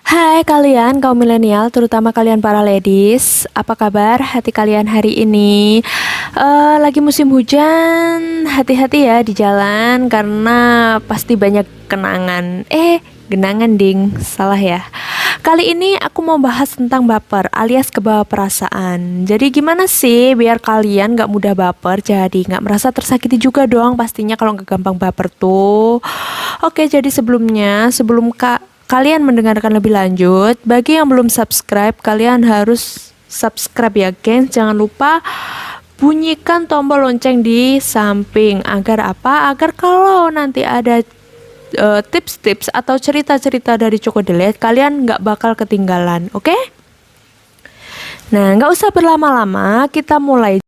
Hai kalian kaum milenial, terutama kalian para ladies. Apa kabar hati kalian hari ini? Lagi musim hujan, hati-hati ya di jalan karena pasti banyak kenangan. Genangan ding, salah ya. Kali ini aku mau bahas tentang baper alias kebawa perasaan. Jadi gimana sih biar kalian gak mudah baper, jadi gak merasa tersakiti juga dong pastinya kalau gak gampang baper tuh. Oke, jadi sebelum kalian mendengarkan lebih lanjut, bagi yang belum subscribe, kalian harus subscribe ya, gengs. Jangan lupa bunyikan tombol lonceng di samping. Agar apa? Agar kalau nanti ada tips-tips atau cerita-cerita dari Choco Delete, kalian nggak bakal ketinggalan, oke? Nah, nggak usah berlama-lama, kita mulai.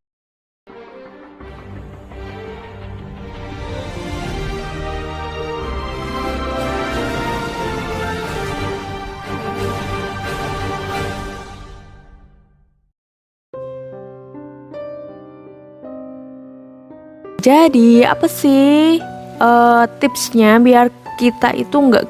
Jadi apa sih tipsnya biar kita itu nggak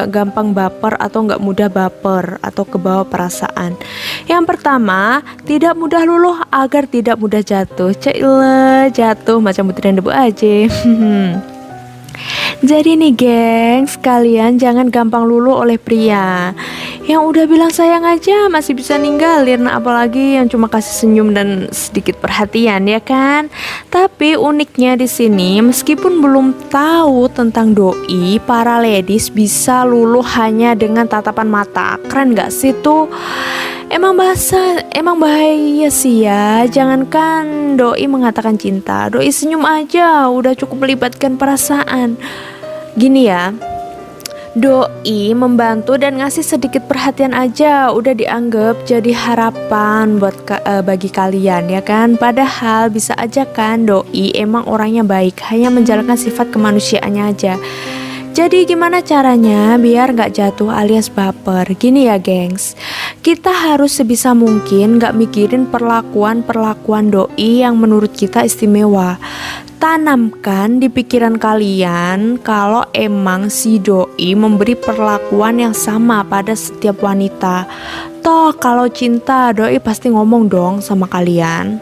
gampang baper atau nggak mudah baper atau kebawa perasaan? Yang pertama, tidak mudah luluh agar tidak mudah jatuh. Cile, jatuh macam butiran debu aja. Jadi nih gengs, kalian jangan gampang luluh oleh pria. Yang udah bilang sayang aja masih bisa ninggalin, apalagi yang cuma kasih senyum dan sedikit perhatian, ya kan? Tapi uniknya di sini, meskipun belum tahu tentang doi, para ladies bisa luluh hanya dengan tatapan mata. Keren gak sih tuh? Emang bahaya sih ya. Jangankan doi mengatakan cinta, doi senyum aja udah cukup melibatkan perasaan. Gini ya, doi membantu dan ngasih sedikit perhatian aja udah dianggap jadi harapan buat bagi kalian, ya kan? Padahal bisa aja kan doi emang orangnya baik, hanya menjalankan sifat kemanusiaannya aja. Jadi gimana caranya biar gak jatuh alias baper? Gini ya gengs, kita harus sebisa mungkin gak mikirin perlakuan doi yang menurut kita istimewa. Tanamkan di pikiran kalian kalau emang si doi memberi perlakuan yang sama pada setiap wanita. Toh kalau cinta doi pasti ngomong dong sama kalian.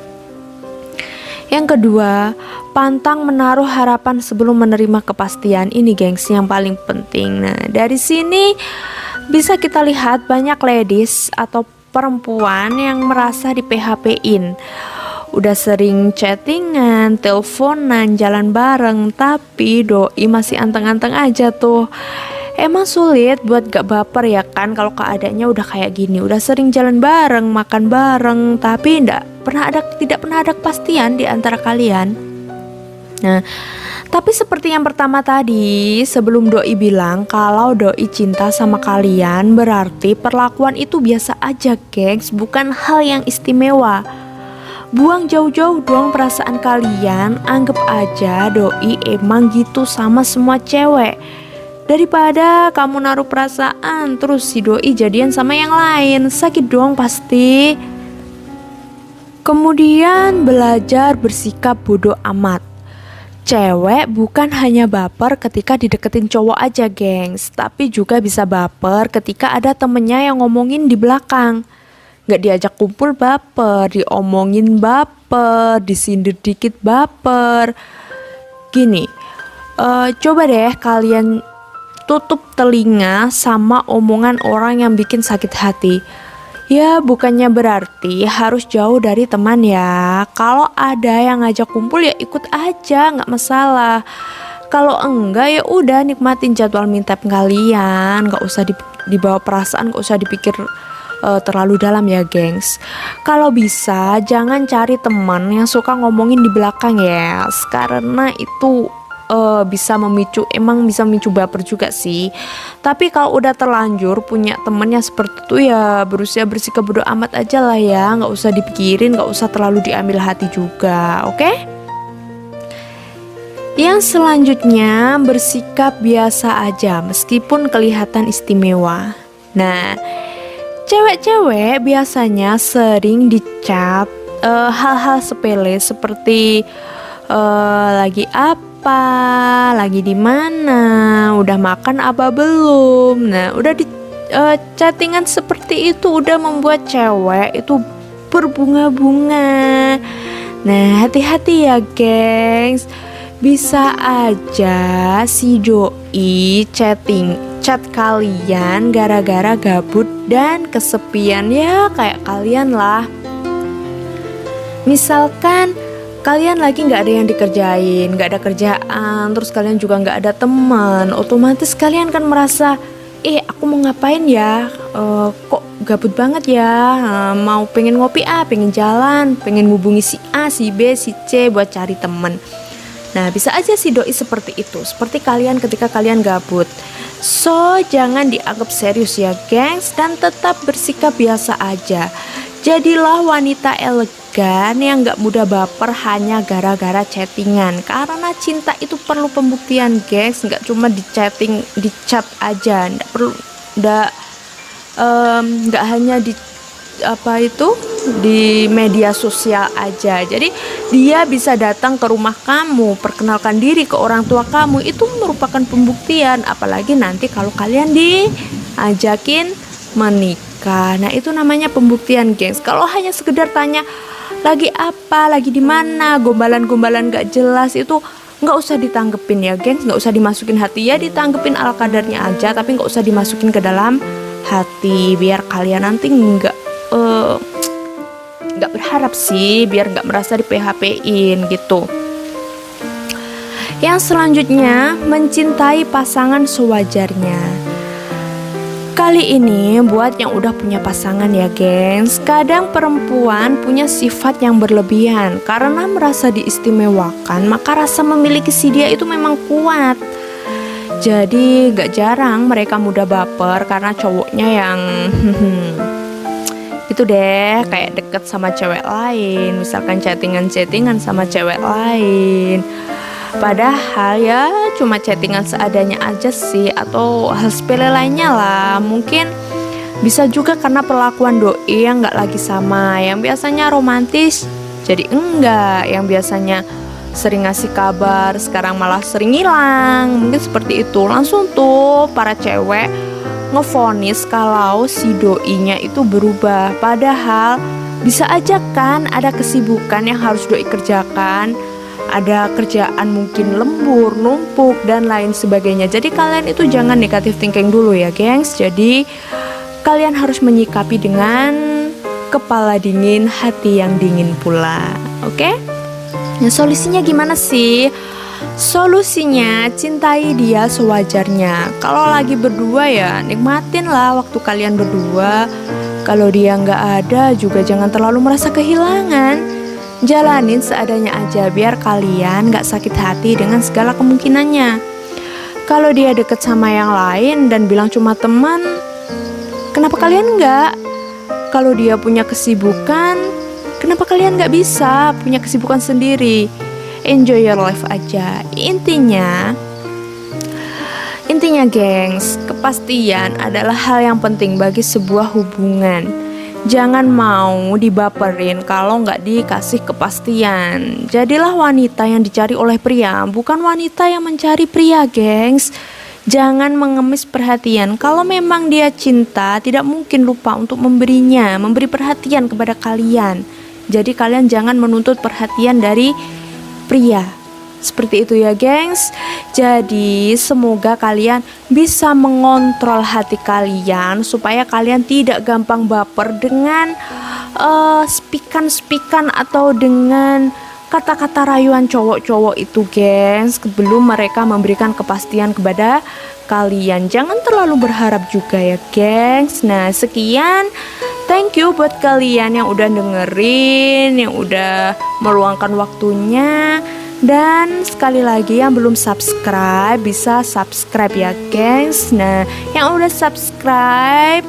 Yang kedua, pantang menaruh harapan sebelum menerima kepastian. Ini gengs yang paling penting. Nah, dari sini bisa kita lihat banyak ladies atau perempuan yang merasa di PHP-in. Udah sering chattingan, teleponan, jalan bareng, tapi doi masih anteng-anteng aja tuh. Emang sulit buat gak baper ya kan kalau keadaannya udah kayak gini. Udah sering jalan bareng, makan bareng, tapi tidak pernah ada kepastian di antara kalian. Nah, tapi seperti yang pertama tadi, sebelum doi bilang kalau doi cinta sama kalian, berarti perlakuan itu biasa aja, gengs, bukan hal yang istimewa. Buang jauh-jauh dong perasaan kalian, anggap aja doi emang gitu sama semua cewek. Daripada kamu naruh perasaan terus si doi jadian sama yang lain, sakit dong pasti. Kemudian belajar bersikap bodoh amat. Cewek bukan hanya baper ketika dideketin cowok aja gengs, tapi juga bisa baper ketika ada temennya yang ngomongin di belakang. Gak diajak kumpul baper, diomongin baper, disindir dikit baper. Gini, coba deh kalian tutup telinga sama omongan orang yang bikin sakit hati. Ya bukannya berarti harus jauh dari teman ya. Kalau ada yang ngajak kumpul ya ikut aja, nggak masalah. Kalau enggak ya udah nikmatin jadwal me time kalian, nggak usah dibawa perasaan, nggak usah dipikir terlalu dalam ya gengs. Kalau bisa jangan cari teman yang suka ngomongin di belakang ya, karena itu bisa memicu baper juga sih. Tapi kalau udah terlanjur punya temennya seperti itu ya berusaha bersikap bodo amat aja lah ya, nggak usah dipikirin, nggak usah terlalu diambil hati juga, oke? Yang selanjutnya, bersikap biasa aja meskipun kelihatan istimewa. Nah, cewek-cewek biasanya sering dicap hal-hal sepele seperti lagi apa, lagi di mana, udah makan apa belum. Nah, udah chattingan seperti itu udah membuat cewek itu berbunga-bunga. Nah, hati-hati ya, gengs. Bisa aja si doi chat kalian gara-gara gabut dan kesepian, ya kayak kalian lah. Misalkan kalian lagi nggak ada yang dikerjain, nggak ada kerjaan, terus kalian juga nggak ada teman, otomatis kalian kan merasa, aku mau ngapain ya, kok gabut banget ya, mau pengen ngopi, pengen jalan, pengen ngubungi si A, si B, si C buat cari temen. Nah, bisa aja si doi seperti itu, seperti kalian ketika kalian gabut. So, jangan dianggap serius ya, gengs, dan tetap bersikap biasa aja. Jadilah wanita elegan yang gak mudah baper hanya gara-gara chattingan. Karena cinta itu perlu pembuktian, gengs, gak cuma di chat aja. Gak hanya di media sosial aja. Jadi dia bisa datang ke rumah kamu, perkenalkan diri ke orang tua kamu, itu merupakan pembuktian. Apalagi nanti kalau kalian diajakin menikah, nah itu namanya pembuktian, gengs. Kalau hanya sekedar tanya lagi apa, lagi di mana, gombalan-gombalan gak jelas, itu nggak usah ditanggepin ya, gengs. Nggak usah dimasukin hati, ya ditanggepin ala kadarnya aja, tapi nggak usah dimasukin ke dalam hati, biar kalian nanti nggak berharap sih, biar nggak merasa di PHP-in gitu. Yang selanjutnya, mencintai pasangan sewajarnya. Kali ini buat yang udah punya pasangan ya, gengs. Kadang perempuan punya sifat yang berlebihan. Karena merasa diistimewakan, maka rasa memiliki si dia itu memang kuat. Jadi gak jarang mereka mudah baper karena cowoknya yang itu deh, kayak deket sama cewek lain, misalkan chattingan sama cewek lain. Padahal ya cuma chattingan seadanya aja sih, atau hal sepele lainnya lah. Mungkin bisa juga karena perlakuan doi yang gak lagi sama. Yang biasanya romantis jadi enggak, yang biasanya sering ngasih kabar sekarang malah sering hilang. Mungkin seperti itu. Langsung tuh para cewek ngevonis kalau si doinya itu berubah. Padahal bisa aja kan ada kesibukan yang harus doi kerjakan, ada kerjaan mungkin lembur, numpuk, dan lain sebagainya. Jadi kalian itu jangan negatif thinking dulu ya, gengs. Jadi kalian harus menyikapi dengan kepala dingin, hati yang dingin pula. Oke? Nah, solusinya gimana sih? Solusinya cintai dia sewajarnya. Kalau lagi berdua ya nikmatin lah waktu kalian berdua. Kalau dia nggak ada juga jangan terlalu merasa kehilangan. Jalanin seadanya aja biar kalian gak sakit hati dengan segala kemungkinannya. Kalau dia deket sama yang lain dan bilang cuma teman, kenapa kalian enggak? Kalau dia punya kesibukan, kenapa kalian gak bisa punya kesibukan sendiri? Enjoy your life aja. Intinya gengs, kepastian adalah hal yang penting bagi sebuah hubungan. Jangan mau dibaperin kalau nggak dikasih kepastian. Jadilah wanita yang dicari oleh pria, bukan wanita yang mencari pria, gengs. Jangan mengemis perhatian. Kalau memang dia cinta, tidak mungkin lupa untuk memberi perhatian kepada kalian. Jadi kalian jangan menuntut perhatian dari pria. Seperti itu ya, gengs. Jadi semoga kalian bisa mengontrol hati kalian supaya kalian tidak gampang baper dengan spikan atau dengan kata-kata rayuan cowok-cowok itu, gengs. Sebelum mereka memberikan kepastian kepada kalian, jangan terlalu berharap juga ya, gengs. Nah, sekian. Thank you buat kalian yang udah dengerin, yang udah meluangkan waktunya. Dan sekali lagi yang belum subscribe bisa subscribe ya, gengs. Nah, yang udah subscribe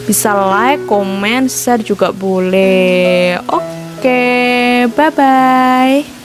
bisa like, comment, share juga boleh. Oke, bye bye.